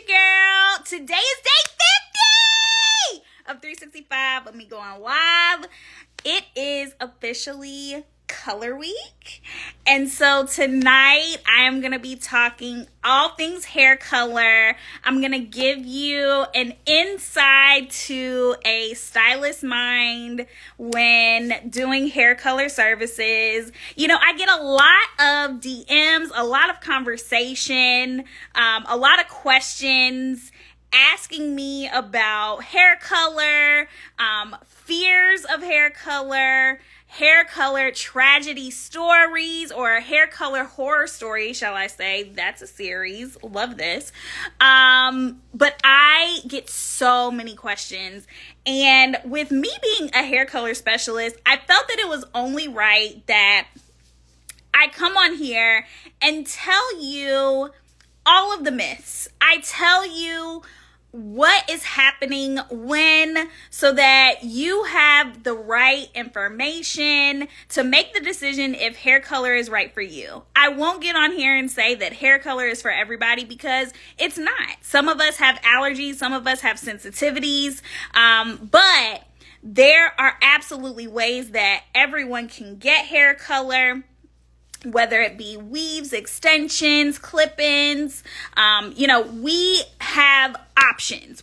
girl. Today is day 50 of 365 with me going live. It is officially color week. And so tonight I am going to be talking all things hair color. I'm going to give you an insight to a stylist mind when doing hair color services. You know, I get a lot of DMs, a lot of conversation, a lot of questions asking me about hair color, fears of hair color tragedy stories, or hair color horror stories, shall I say. That's a series. Love this. But I get so many questions. And with me being a hair color specialist, I felt that it was only right that I come on here and tell you all of the myths. I tell you what is happening when, so that you have the right information to make the decision if hair color is right for you. I won't get on here and say that hair color is for everybody, because it's not. Some of us have allergies, some of us have sensitivities, but there are absolutely ways that everyone can get hair color, whether it be weaves, extensions, clip-ins. We have options.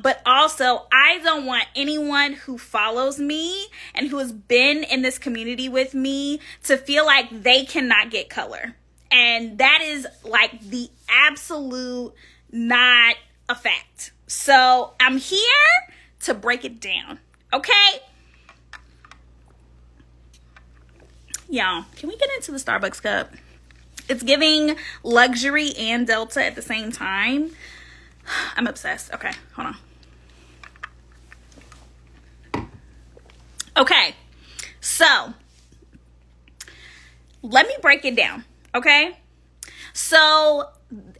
But also, I don't want anyone who follows me and who has been in this community with me to feel like they cannot get color. And that is like the absolute not a fact. So I'm here to break it down. Okay? Y'all, can we get into the Starbucks cup? It's giving luxury and Delta at the same time. I'm obsessed. Okay, hold on. Okay, so let me break it down, okay? So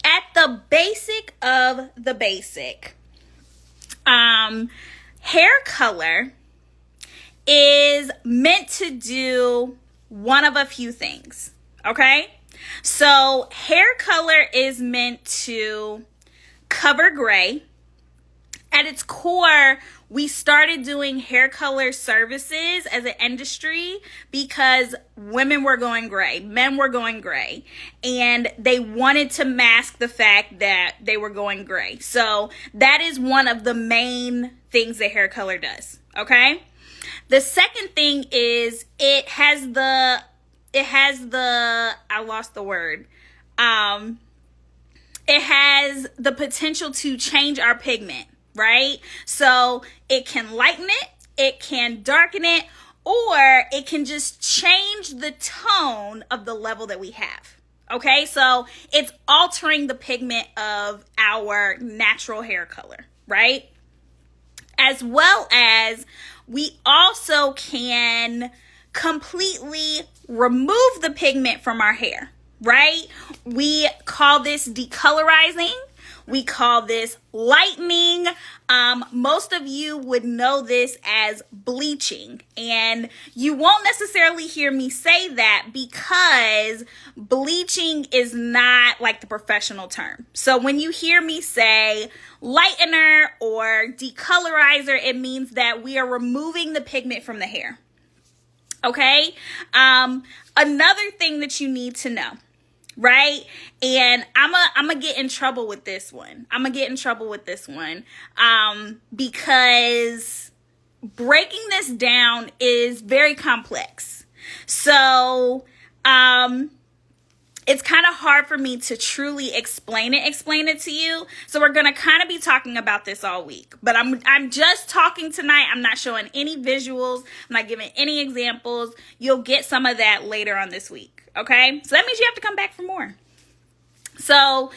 at the basic of the basic, hair color is meant to do one of a few things, okay? So hair color is meant to cover gray. At its core, we started doing hair color services as an industry because women were going gray, men were going gray, and they wanted to mask the fact that they were going gray. So that is one of the main things that hair color does, okay? The second thing is it has the potential to change our pigment, right? So it can lighten it, it can darken it, or it can just change the tone of the level that we have. Okay, so it's altering the pigment of our natural hair color, right? As well as we also can completely remove the pigment from our hair, right? We call this decolorizing. We call this lightening. Most of you would know this as bleaching, and you won't necessarily hear me say that because bleaching is not like the professional term. So when you hear me say lightener or decolorizer, it means that we are removing the pigment from the hair. Okay? Another thing that you need to know, right? And I'm gonna get in trouble with this one. Because breaking this down is very complex. So, it's kind of hard for me to truly explain it to you. So we're going to kind of be talking about this all week. But I'm just talking tonight. I'm not showing any visuals. I'm not giving any examples. You'll get some of that later on this week. Okay? So that means you have to come back for more. So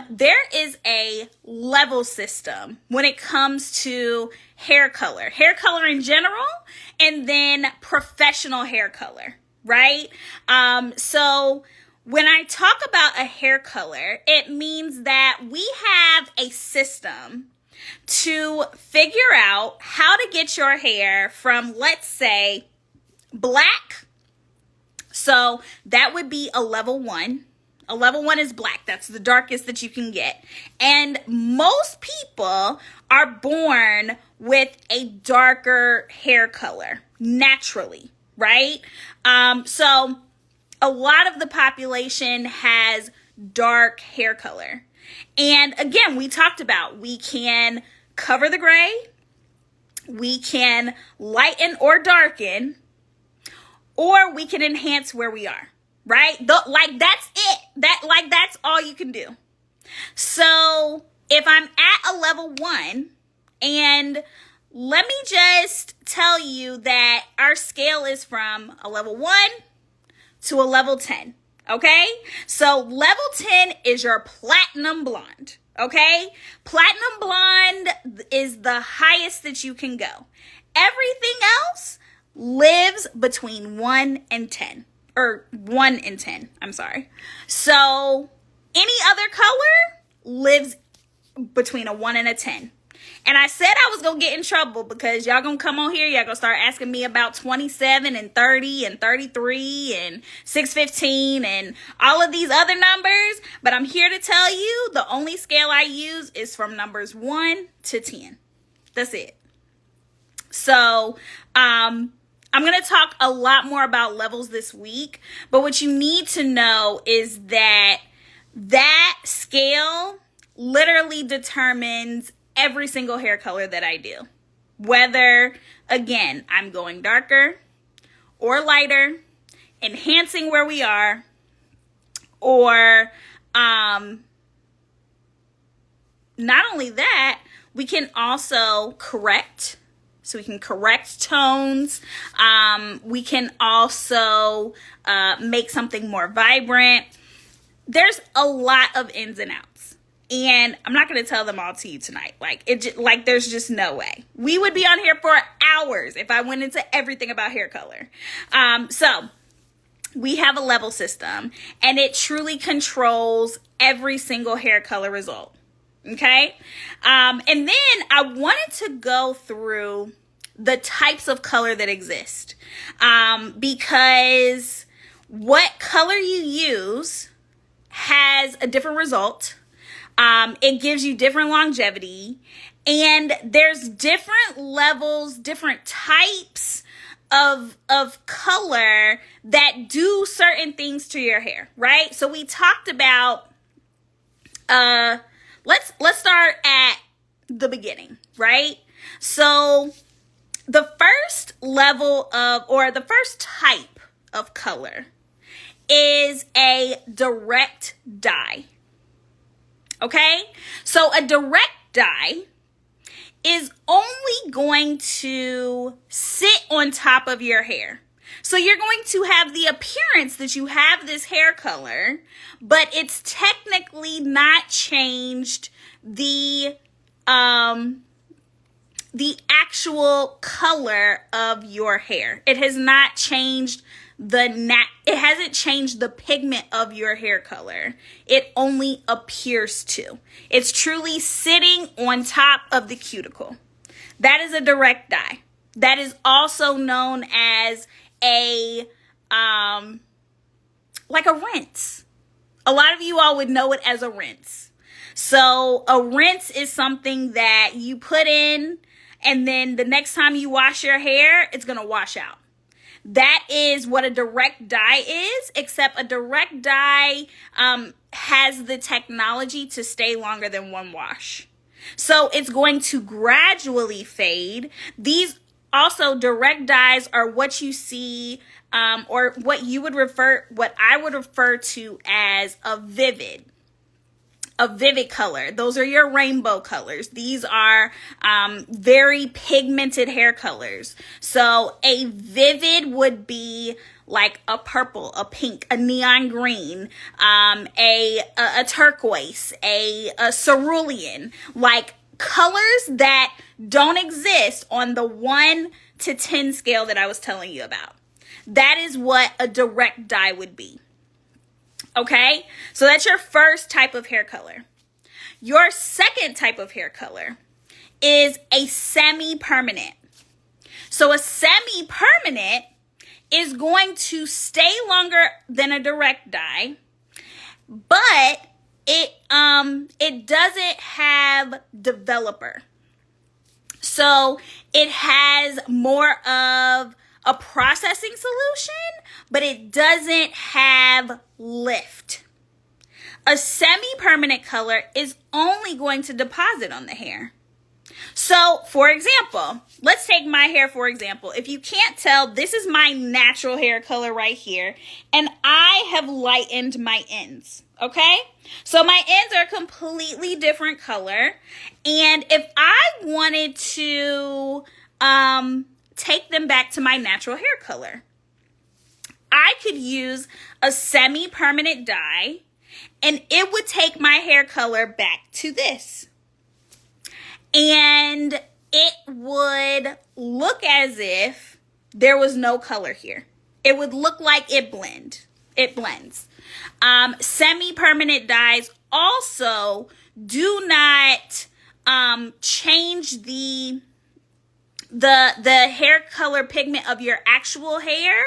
there is a level system when it comes to hair color in general, and then professional hair color, right? So when I talk about a hair color, it means that we have a system to figure out how to get your hair from, let's say, black. So that would be a level 1. A level 1 is black. That's the darkest that you can get. And most people are born with a darker hair color naturally, right? So a lot of the population has dark hair color. And again, we talked about we can cover the gray, we can lighten or darken, or we can enhance where we are, right? Like that's it. That's all you can do. So if I'm at a level 1, and let me just tell you that our scale is from a level 1 to a level 10. Okay, so level 10 is your platinum blonde. Okay, platinum blonde is the highest that you can go. Everything else lives between 1 and 10, or 1 and 10. I'm sorry. So any other color lives between a 1 and a 10. And I said I was going to get in trouble because y'all going to come on here. Y'all going to start asking me about 27 and 30 and 33 and 615 and all of these other numbers. But I'm here to tell you the only scale I use is from numbers 1 to 10. That's it. So, I'm going to talk a lot more about levels this week. But what you need to know is that scale literally determines every single hair color that I do. Whether, again, I'm going darker or lighter, enhancing where we are, or not only that, we can also correct. So we can correct tones. We can also make something more vibrant. There's a lot of ins and outs. And I'm not going to tell them all to you tonight. There's just no way. We would be on here for hours if I went into everything about hair color. So we have a level system, and it truly controls every single hair color result. Okay. And then I wanted to go through the types of color that exist. Because what color you use has a different result. It gives you different longevity, and there's different levels, different types of color that do certain things to your hair, right? So we talked about, let's start at the beginning, right? So the first level the first type of color is a direct dye. Okay, so a direct dye is only going to sit on top of your hair. So you're going to have the appearance that you have this hair color, but it's technically not changed the actual color of your hair. It has not changed it hasn't changed the pigment of your hair color. It only appears to. It's truly sitting on top of the cuticle. That is a direct dye. That is also known as a rinse. A lot of you all would know it as a rinse. So a rinse is something that you put in, and then the next time you wash your hair, it's going to wash out. That is what a direct dye is, except a direct dye has the technology to stay longer than one wash. So it's going to gradually fade. These also direct dyes are what you see or what I would refer to as a vivid color. Those are your rainbow colors. These are very pigmented hair colors. So a vivid would be like a purple, a pink, a neon green, a turquoise, a cerulean, like colors that don't exist on the 1 to 10 scale that I was telling you about. That is what a direct dye would be. Okay, so that's your first type of hair color. Your second type of hair color is a semi-permanent. So a semi-permanent is going to stay longer than a direct dye, but it doesn't have developer. So it has more of a processing solution, but it doesn't have lift. A semi-permanent color is only going to deposit on the hair. So, for example, let's take my hair for example. If you can't tell, this is my natural hair color right here, and I have lightened my ends, okay? So my ends are a completely different color, and if I wanted to take them back to my natural hair color, I could use a semi-permanent dye, and it would take my hair color back to this. And it would look as if there was no color here. It would look like it blends. Semi-permanent dyes also do not change the hair color pigment of your actual hair.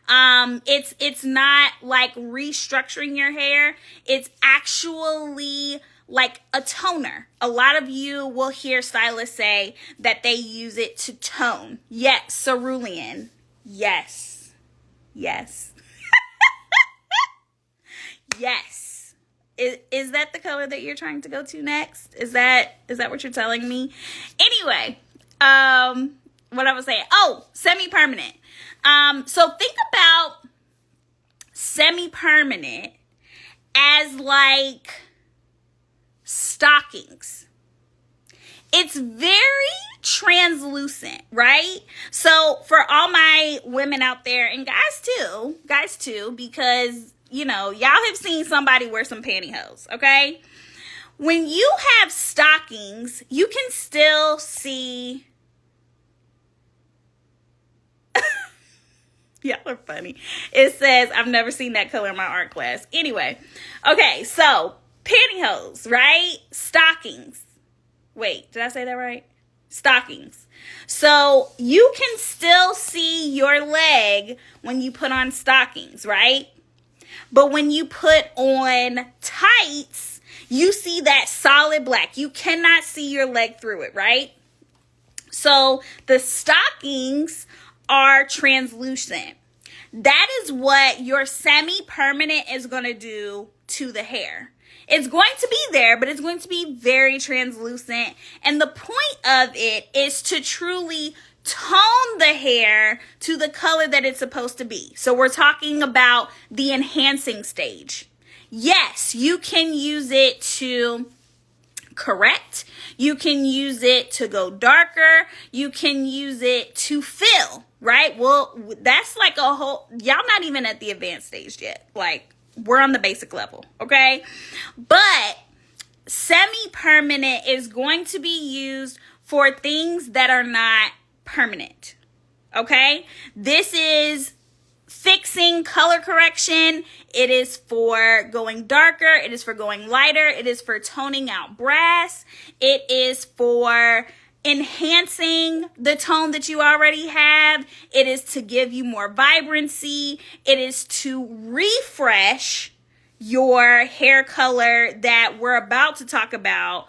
It's not like restructuring your hair. It's actually like a toner. A lot of you will hear stylists say that they use it to tone. Yes, cerulean. Yes. Yes. Yes. Is that the color that you're trying to go to next? Is that what you're telling me? Anyway, what I was saying. Oh, semi-permanent. So think about semi-permanent as like stockings. It's very translucent, right? So for all my women out there, and guys too, because y'all have seen somebody wear some pantyhose, okay? When you have stockings, you can still see. Y'all are funny. It says, I've never seen that color in my art class. Anyway, okay, so pantyhose, right? Stockings. Wait, did I say that right? Stockings. So you can still see your leg when you put on stockings, right? But when you put on tights, you see that solid black. You cannot see your leg through it, right? So the stockings are translucent. That is what your semi-permanent is going to do to the hair. It's going to be there, but it's going to be very translucent. And the point of it is to truly tone the hair to the color that it's supposed to be. So we're talking about the enhancing stage. Yes, you can use it to correct. You can use it to go darker. You can use it to fill, right? Well, that's like a whole, y'all not even at the advanced stage yet. Like, we're on the basic level, okay? But semi-permanent is going to be used for things that are not permanent, okay? This is fixing color correction. It is for going darker. It is for going lighter. It is for toning out brass. It is for enhancing the tone that you already have. It is to give you more vibrancy. It is to refresh your hair color that we're about to talk about,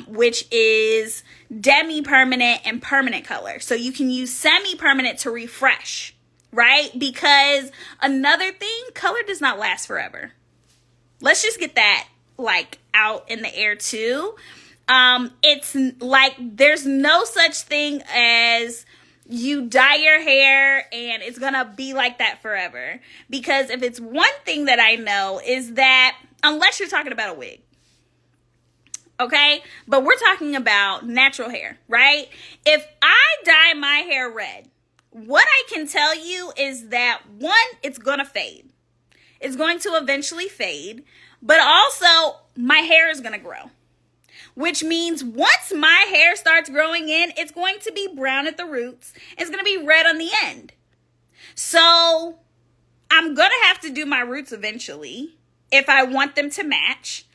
which is demi-permanent and permanent color. So you can use semi-permanent to refresh, right? Because another thing, color does not last forever. Let's just get that like out in the air too. It's like there's no such thing as you dye your hair and it's gonna be like that forever. Because if it's one thing that I know is that unless you're talking about a wig, okay? But we're talking about natural hair, right? If I dye my hair red, what I can tell you is that one, it's gonna fade. It's going to eventually fade, but also my hair is gonna grow. Which means once my hair starts growing in, it's going to be brown at the roots. It's going to be red on the end. So I'm going to have to do my roots eventually if I want them to match.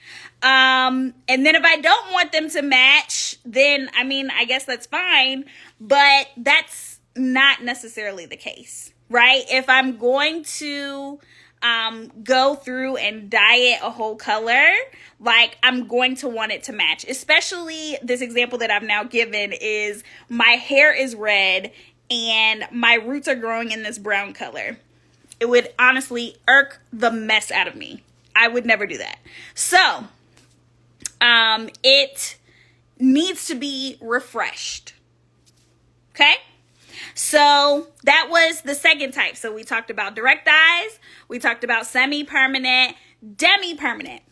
And then if I don't want them to match, then, I guess that's fine. But that's not necessarily the case, right? If I'm going to go through and dye it a whole color, like I'm going to want it to match. Especially this example that I've now given is my hair is red and my roots are growing in this brown color. It would honestly irk the mess out of me. I would never do that. So, it needs to be refreshed. Okay? So that was the second type. So we talked about direct dyes. We talked about semi-permanent, demi-permanent.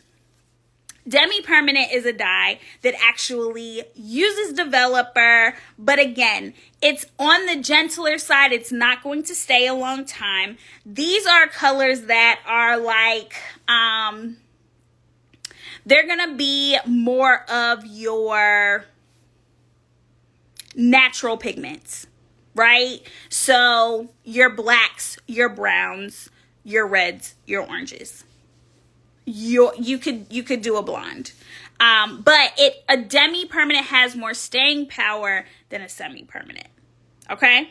Demi-permanent is a dye that actually uses developer, but again, it's on the gentler side. It's not going to stay a long time. These are colors that are like, they're going to be more of your natural pigments, right? So your blacks, your browns, your reds, your oranges. You could do a blonde. But a demi-permanent has more staying power than a semi-permanent. Okay?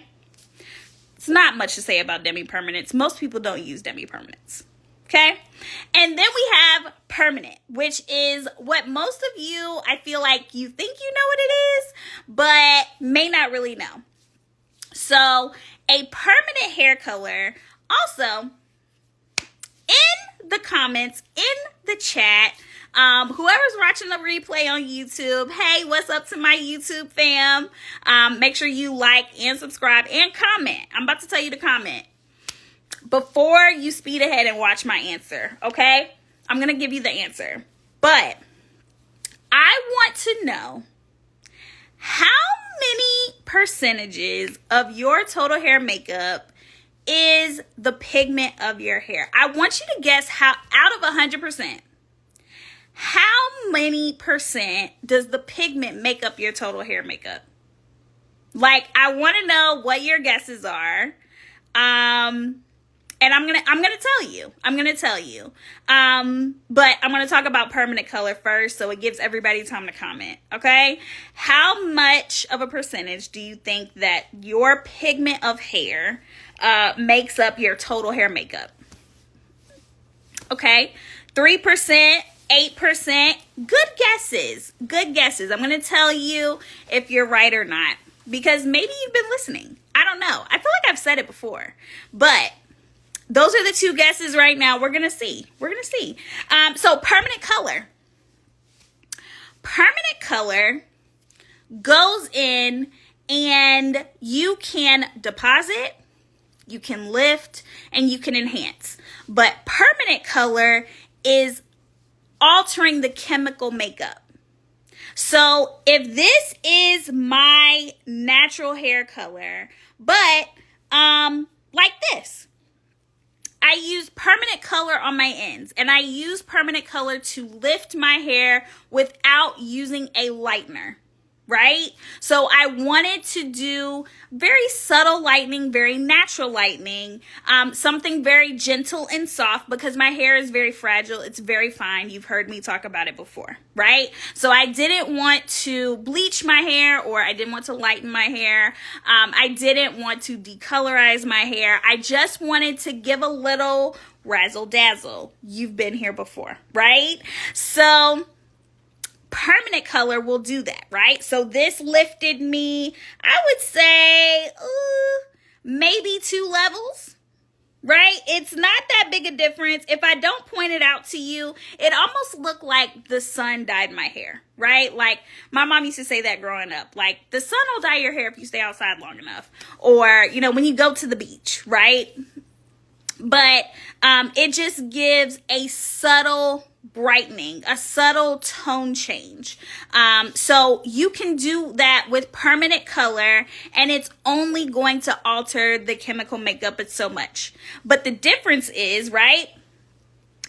It's not much to say about demi-permanents. Most people don't use demi-permanents. Okay? And then we have permanent, which is what most of you, I feel like you think you know what it is, but may not really know. So a permanent hair color, also in the comments, in the chat, whoever's watching the replay on YouTube, hey, what's up to my YouTube fam? Make sure you like and subscribe and comment. I'm about to tell you to comment before you speed ahead and watch my answer, okay? I'm going to give you the answer. But I want to know how many percentages of your total hair makeup is the pigment of your hair. I want you to guess how, out of 100%, how many percent does the pigment make up your total hair makeup? Like, I want to know what your guesses are. And I'm gonna tell you. But I'm gonna talk about permanent color first, so it gives everybody time to comment. Okay? How much of a percentage do you think that your pigment of hair makes up your total hair makeup? Okay, 3%, 8%. Good guesses. Good guesses. I'm gonna tell you if you're right or not, because maybe you've been listening. I don't know. I feel like I've said it before, but those are the two guesses right now. We're going to see. So permanent color. Permanent color goes in and you can deposit, you can lift, and you can enhance. But permanent color is altering the chemical makeup. So if this is my natural hair color, but like this, I use permanent color on my ends, and I use permanent color to lift my hair without using a lightener, right? So I wanted to do very subtle lightening, very natural lightening, something very gentle and soft because my hair is very fragile. It's very fine. You've heard me talk about it before, right? So I didn't want to bleach my hair, or I didn't want to lighten my hair. I didn't want to decolorize my hair. I just wanted to give a little razzle dazzle. You've been here before, right? So permanent color will do that, right? So this lifted me, I would say, maybe 2 levels, right? It's not that big a difference. If I don't point it out to you, it almost looked like the sun dyed my hair, right? Like my mom used to say that growing up, like the sun will dye your hair if you stay outside long enough, or, you know, when you go to the beach, right? But it just gives a subtle brightening, a subtle tone change. So you can do that with permanent color, and it's only going to alter the chemical makeup but so much. But the difference is, right,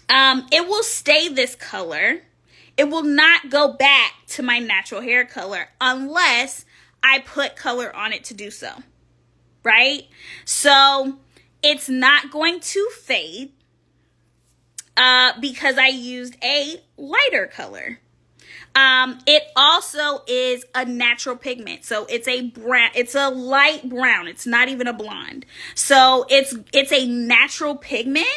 it will stay this color. It will not go back to my natural hair color unless I put color on it to do so, right? So it's not going to fade because I used a lighter color. It also is a natural pigment. So it's a brown, it's a light brown. It's not even a blonde. So it's a natural pigment,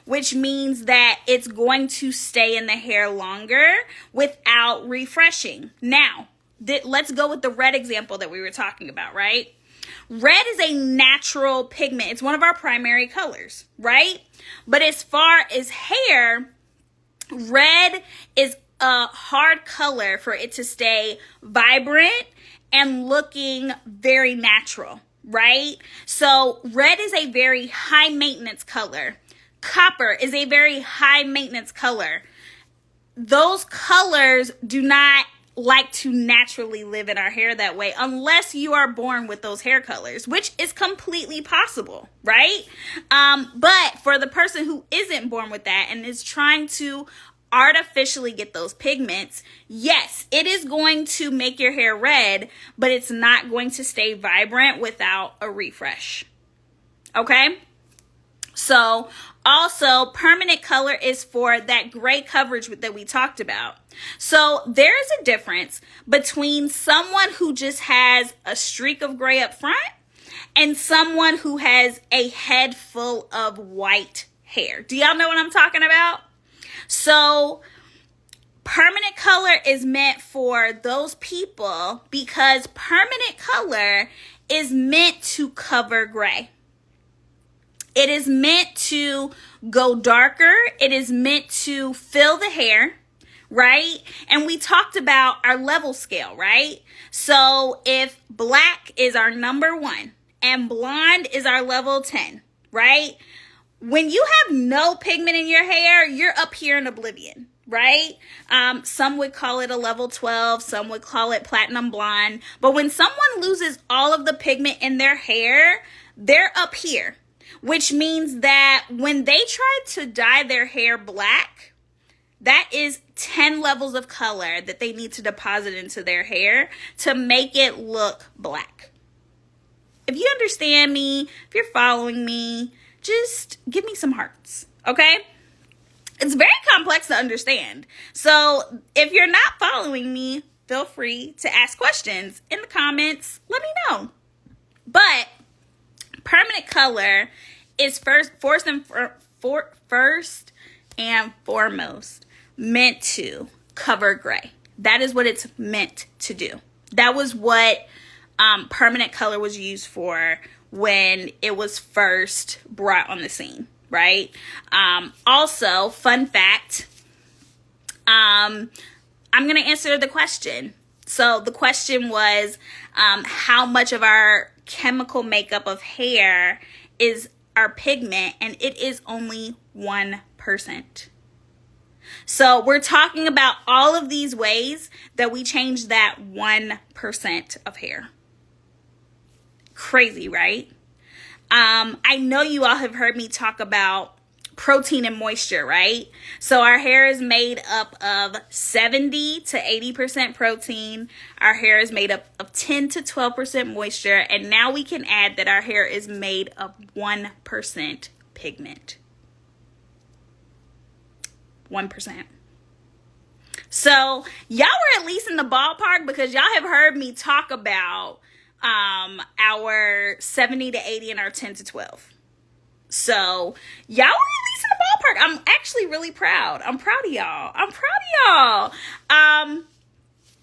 which means that it's going to stay in the hair longer without refreshing. Now, let's go with the red example that we were talking about, right? Red is a natural pigment. It's one of our primary colors, right? But as far as hair, red is a hard color for it to stay vibrant and looking very natural, right? So red is a very high maintenance color. Copper is a very high maintenance color. Those colors do not like to naturally live in our hair that way unless you are born with those hair colors, which is completely possible, right? But for the person who isn't born with that and is trying to artificially get those pigments, yes, it is going to make your hair red, but it's not going to stay vibrant without a refresh. Okay? So also, permanent color is for that gray coverage that we talked about. So there is a difference between someone who just has a streak of gray up front and someone who has a head full of white hair. Do y'all know what I'm talking about? So permanent color is meant for those people because permanent color is meant to cover gray. It is meant to go darker. It is meant to fill the hair, right? And we talked about our level scale, right? So if black is our number 1 and blonde is our level 10, right? When you have no pigment in your hair, you're up here in oblivion, right? Some would call it a level 12. Some would call it platinum blonde. But when someone loses all of the pigment in their hair, they're up here. Which means that when they try to dye their hair black, that is 10 levels of color that they need to deposit into their hair to make it look black. If you understand me, if you're following me, just give me some hearts, okay? It's very complex to understand. So if you're not following me, feel free to ask questions in the comments. Let me know. But permanent color is first and foremost meant to cover gray. That is what it's meant to do. That was what permanent color was used for when it was first brought on the scene, right? Also, fun fact, I'm going to answer the question. So the question was, how much of our chemical makeup of hair is our pigment, and it is only 1%. So we're talking about all of these ways that we change that 1% of hair. Crazy, right? I know you all have heard me talk about protein and moisture, right? So our hair is made up of 70 to 80% protein. Our hair is made up of 10 to 12% moisture. And now we can add that our hair is made of 1% pigment. 1%. So y'all were at least in the ballpark because y'all have heard me talk about our 70 to 80 and our 10 to 12. So y'all were at least in the ballpark. I'm actually really proud. I'm proud of y'all.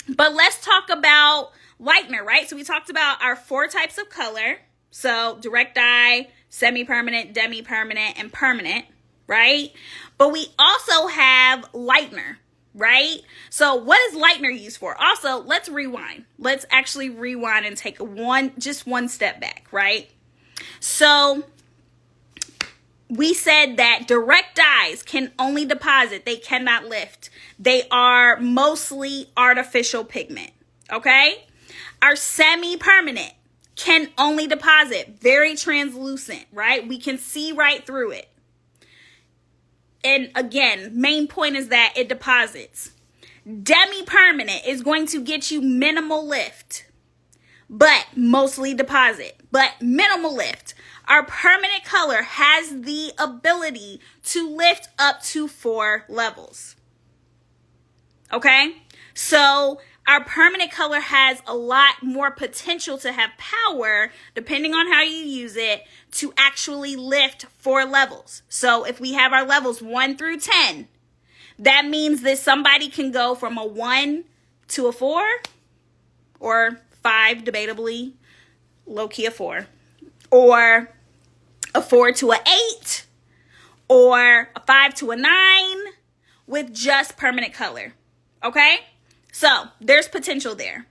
But let's talk about lightener, right? So we talked about our 4 types of color. So direct dye, semi-permanent, demi-permanent, and permanent, right? But we also have lightener, right? So what is lightener used for? Also, let's rewind. Let's actually rewind and take just one step back, right? So we said that direct dyes can only deposit. They cannot lift. They are mostly artificial pigment, okay? Our semi-permanent can only deposit. Very translucent, right? We can see right through it. And again, main point is that it deposits. Demi-permanent is going to get you minimal lift, but mostly deposit, but minimal lift. Our permanent color has the ability to lift up to 4 levels. Okay? So our permanent color has a lot more potential to have power, depending on how you use it, to actually lift 4 levels. So if we have our levels 1 through 10, that means that somebody can go from a 1 to a 4, or 5, debatably, low-key a 4, or a 4 to an 8, or a 5 to a 9 with just permanent color. Okay? So there's potential there.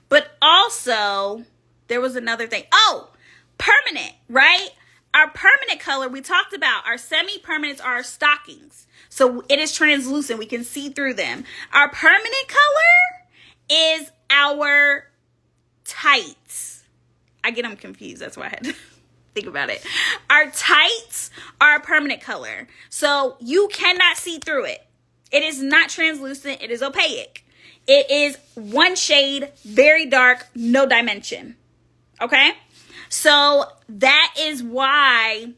But also, there was another thing. Oh, permanent, right? Our permanent color, we talked about, our semi-permanents are our stockings. So it is translucent. We can see through them. Our permanent color is our tights. I get them confused. That's why I had to think about it. Our tights are a permanent color. So you cannot see through it. It is not translucent. It is opaque. It is one shade, very dark, no dimension. Okay? So that is why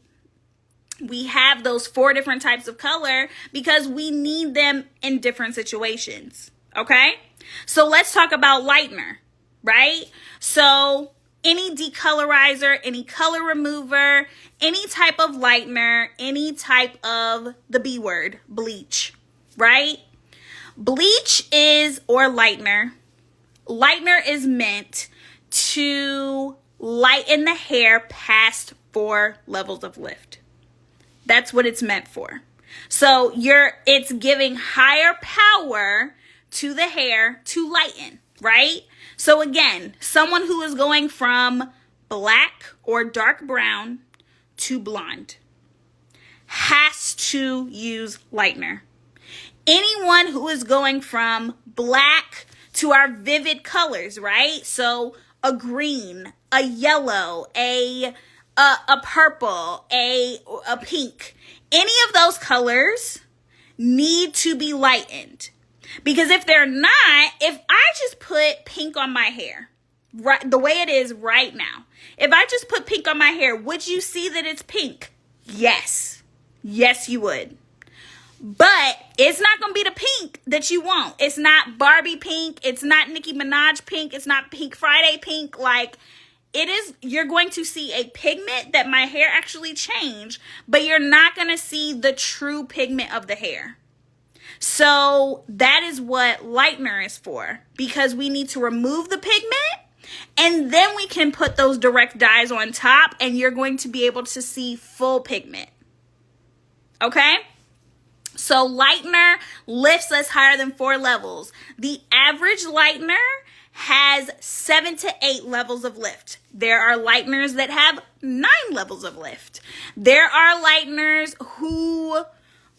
we have those 4 different types of color, because we need them in different situations. Okay? So let's talk about lightener, right? So any decolorizer, any color remover, any type of lightener, any type of the B word, bleach, right? Bleach is, or lightener is meant to lighten the hair past 4 levels of lift. That's what it's meant for. So it's giving higher power to the hair to lighten, right? So again, someone who is going from black or dark brown to blonde has to use lightener. Anyone who is going from black to our vivid colors, right? So a green, a yellow, a purple, a pink. Any of those colors need to be lightened. Because if they're not, if I just put pink on my hair, right, the way it is right now, if I just put pink on my hair, would you see that it's pink? Yes. Yes, you would. But it's not going to be the pink that you want. It's not Barbie pink. It's not Nicki Minaj pink. It's not Pink Friday pink. Like, it is, you're going to see a pigment that my hair actually changed, but you're not going to see the true pigment of the hair. So that is what lightener is for, because we need to remove the pigment and then we can put those direct dyes on top and you're going to be able to see full pigment. Okay? So lightener lifts us higher than 4 levels. The average lightener has 7 to 8 levels of lift. There are lighteners that have 9 levels of lift. There are lighteners who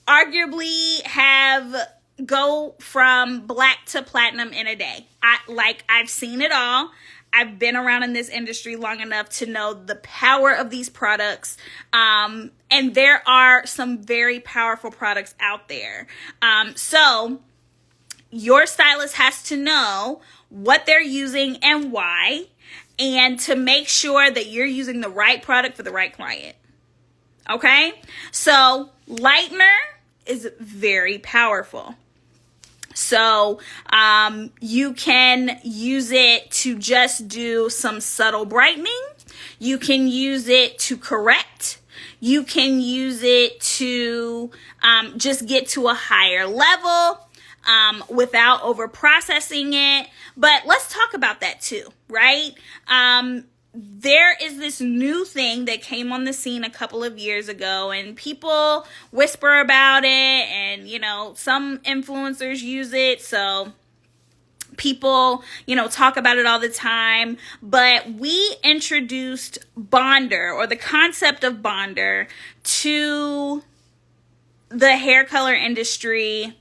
arguably go from black to platinum in a day. I've seen it all. I've been around in this industry long enough to know the power of these products. And there are some very powerful products out there. So your stylist has to know what they're using and why, and to make sure that you're using the right product for the right client. Okay? So lightener is very powerful. So you can use it to just do some subtle brightening. You can use it to correct. You can use it to just get to a higher level without over processing it. But let's talk about that too, right? There is this new thing that came on the scene a couple of years ago, and people whisper about it, and, you know, some influencers use it, so people, you know, talk about it all the time. But we introduced Bonder, or the concept of Bonder, to the hair color industry,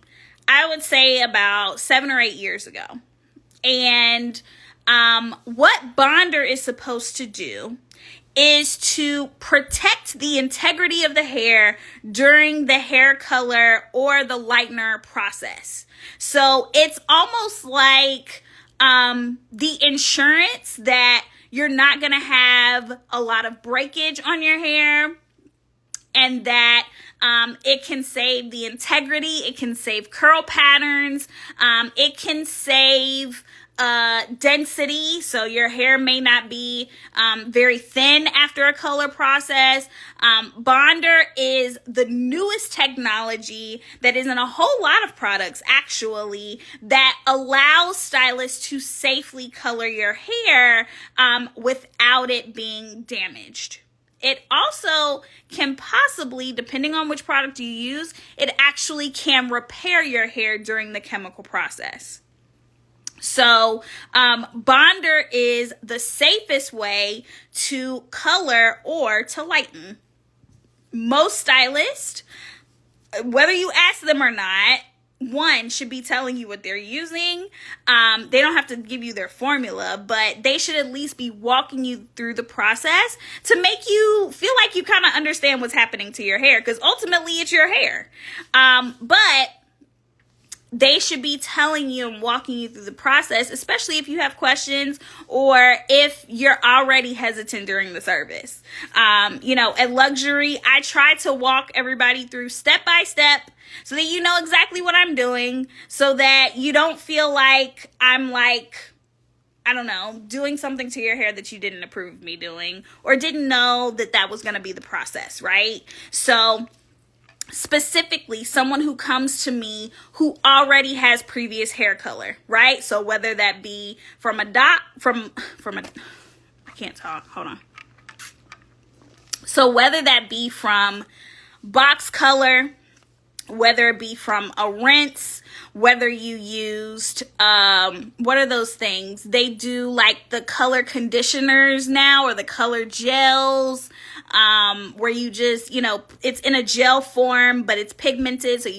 I would say about 7 or 8 years ago. And what Bonder is supposed to do is to protect the integrity of the hair during the hair color or the lightener process. So it's almost like the insurance that you're not going to have a lot of breakage on your hair, and that it can save the integrity, it can save curl patterns, it can save density, so your hair may not be very thin after a color process. Bonder is the newest technology that is in a whole lot of products actually that allows stylists to safely color your hair without it being damaged. It also can possibly, depending on which product you use, it actually can repair your hair during the chemical process. So, Bonder is the safest way to color or to lighten. Most stylists, whether you ask them or not, one, should be telling you what they're using. They don't have to give you their formula, but they should at least be walking you through the process to make you feel like you kind of understand what's happening to your hair, because ultimately it's your hair. But they should be telling you and walking you through the process, especially if you have questions or if you're already hesitant during the service. At Luxury, I try to walk everybody through step by step so that you know exactly what I'm doing, so that you don't feel like I'm doing something to your hair that you didn't approve of me doing or didn't know that was going to be the process, right? So specifically, someone who comes to me who already has previous hair color, right? So whether that be from I can't talk, hold on. So whether that be from box color, whether it be from a rinse, whether you used, what are those things? They do like the color conditioners now, or the color gels, where you just, it's in a gel form, but it's pigmented. So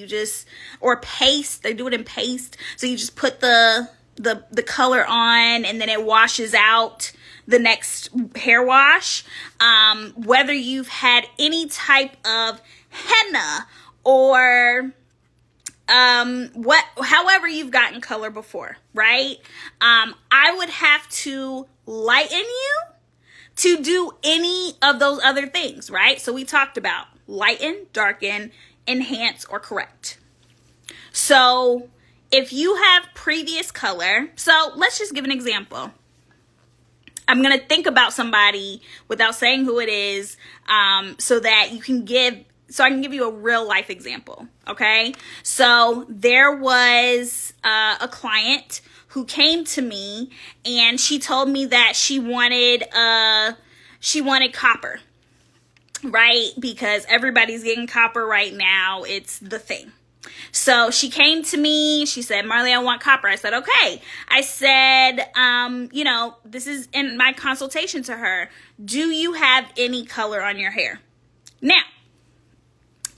or paste, they do it in paste. So you just put the color on and then it washes out the next hair wash. Whether you've had any type of henna or however you've gotten color before, right? I would have to lighten you to do any of those other things, right? So we talked about lighten, darken, enhance, or correct. So if you have previous color, so let's just give an example. I'm going to think about somebody without saying who it is, so that I can give you a real life example, okay? So there was a client who came to me and she told me that she wanted copper, right? Because everybody's getting copper right now. It's the thing. So she came to me, she said, Marlee, I want copper. I said, okay. I said, this is in my consultation to her. Do you have any color on your hair? Now,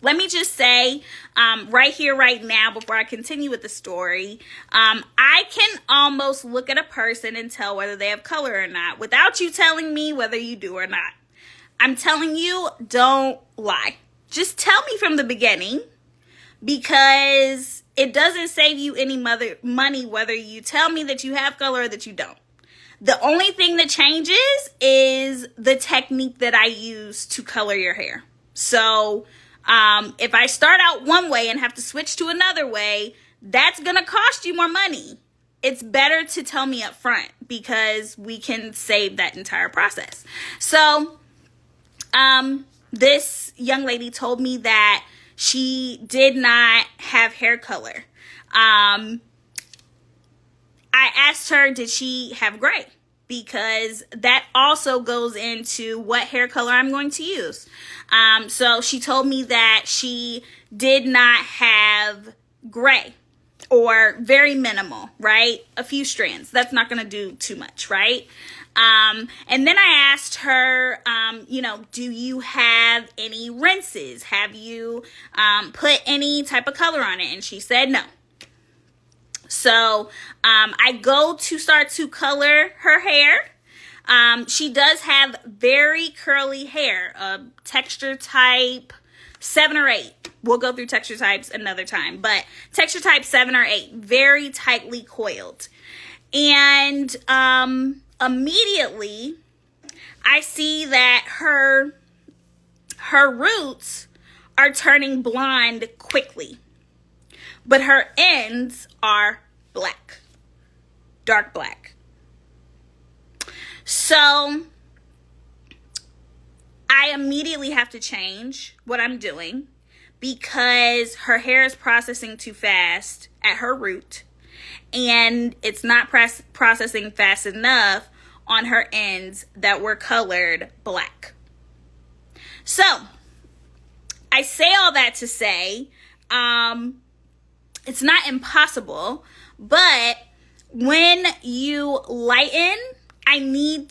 let me just say, right here, right now, before I continue with the story, I can almost look at a person and tell whether they have color or not without you telling me whether you do or not. I'm telling you, don't lie. Just tell me from the beginning, because it doesn't save you any money whether you tell me that you have color or that you don't. The only thing that changes is the technique that I use to color your hair. So if I start out one way and have to switch to another way, that's going to cost you more money. It's better to tell me up front, because we can save that entire process. So this young lady told me that she did not have hair color. I asked her, did she have gray? Because that also goes into what hair color I'm going to use. So she told me that she did not have gray, or very minimal, right? A few strands. That's not going to do too much, right? And then I asked her, do you have any rinses? Have you put any type of color on it? And she said no. So I go to start to color her hair. She does have very curly hair, texture type 7 or 8. We'll go through texture types another time, but texture type 7 or 8, very tightly coiled. And immediately I see that her roots are turning blonde quickly, but her ends are black, dark black. So I immediately have to change what I'm doing because her hair is processing too fast at her root, and it's not processing fast enough on her ends that were colored black. So I say all that to say, it's not impossible, but when you lighten, I need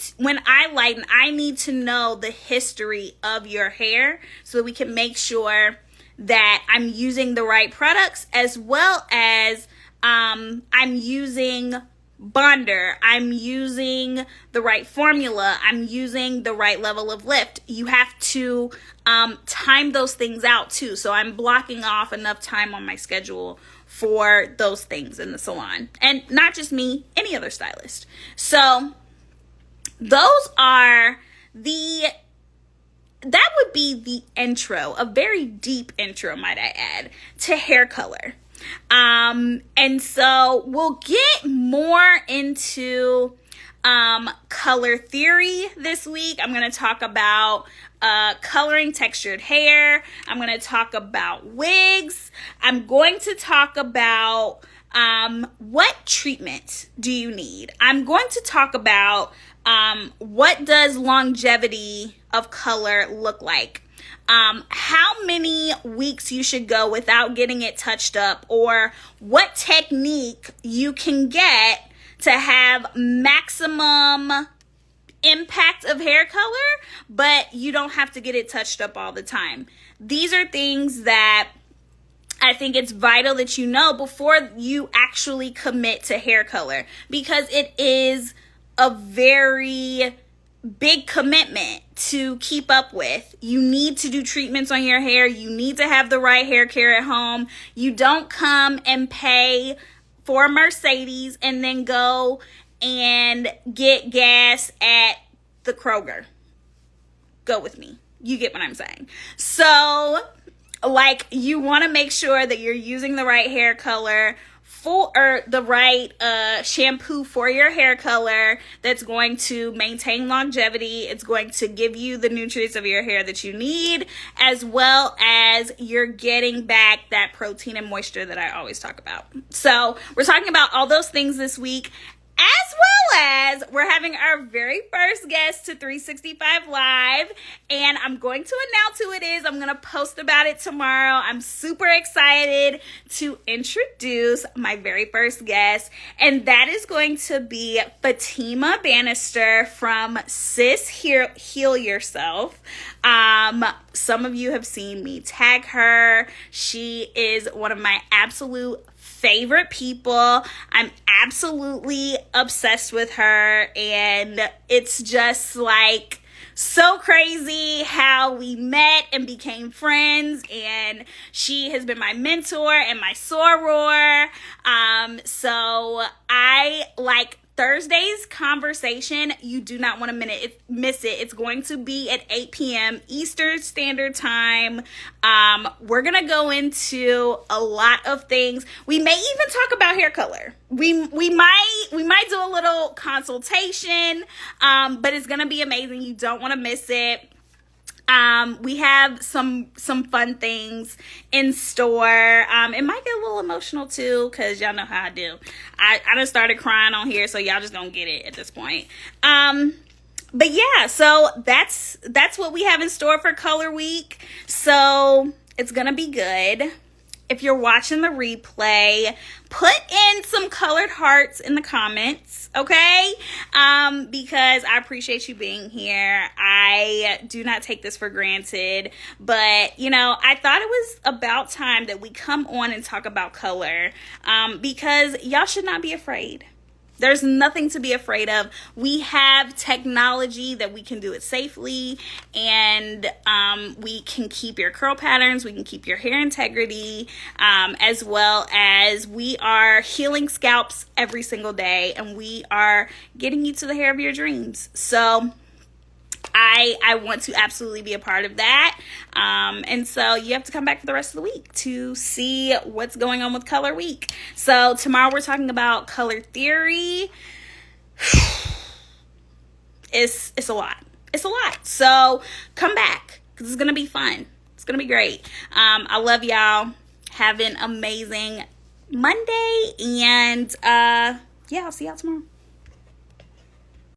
to know the history of your hair so that we can make sure that I'm using the right products, as well as I'm using bonder, I'm using the right formula, I'm using the right level of lift. You have to time those things out too. So I'm blocking off enough time on my schedule for those things in the salon. And not just me, any other stylist. So those are that would be the intro, a very deep intro, might I add, to Haircolor. And so we'll get more into color theory this week. I'm going to talk about coloring textured hair. I'm going to talk about wigs. I'm going to talk about what treatment do you need. I'm going to talk about what does longevity of color look like. How many weeks you should go without getting it touched up, or what technique you can get to have maximum impact of hair color, but you don't have to get it touched up all the time. These are things that I think it's vital that you know before you actually commit to hair color, because it is a very big commitment to keep up with. You need to do treatments on your hair. You need to have the right hair care at home. You don't come and pay for a Mercedes and then go and get gas at the Kroger. Go with me. You get what I'm saying. So, like, you want to make sure that you're using the right hair color or the right shampoo for your hair color that's going to maintain longevity. It's going to give you the nutrients of your hair that you need, as well as you're getting back that protein and moisture that I always talk about. So we're talking about all those things this week, as well as we're having our very first guest to 365 Live, and I'm going to announce who it is. I'm going to post about it tomorrow. I'm super excited to introduce my very first guest, and that is going to be Fatima Bannister from Sis Heal Yourself. Some of you have seen me tag her. She is one of my absolute favorite people. I'm absolutely obsessed with her, and it's just like so crazy how we met and became friends, and she has been my mentor and my soror. So I like Thursday's conversation. You do not want to miss it. It's going to be at 8 p.m. Eastern Standard Time. We're going to go into a lot of things. We may even talk about hair color. We might do a little consultation, but it's going to be amazing. You don't want to miss it. We have some fun things in store. It might get a little emotional too, because y'all know how I do. I done started crying on here, so y'all just gonna get it at this point. But yeah, so that's what we have in store for Color Week. So it's gonna be good. If you're watching the replay, put in some colored hearts in the comments, okay? Because I appreciate you being here. I do not take this for granted. But, you know, I thought it was about time that we come on and talk about color, because y'all should not be afraid. There's nothing to be afraid of. We have technology that we can do it safely, and we can keep your curl patterns, we can keep your hair integrity, as well as we are healing scalps every single day, and we are getting you to the hair of your dreams. So I want to absolutely be a part of that. And so you have to come back for the rest of the week to see what's going on with Color Week. So tomorrow we're talking about color theory. It's a lot. It's a lot. So come back because it's going to be fun. It's going to be great. I love y'all. Have an amazing Monday. And yeah, I'll see y'all tomorrow.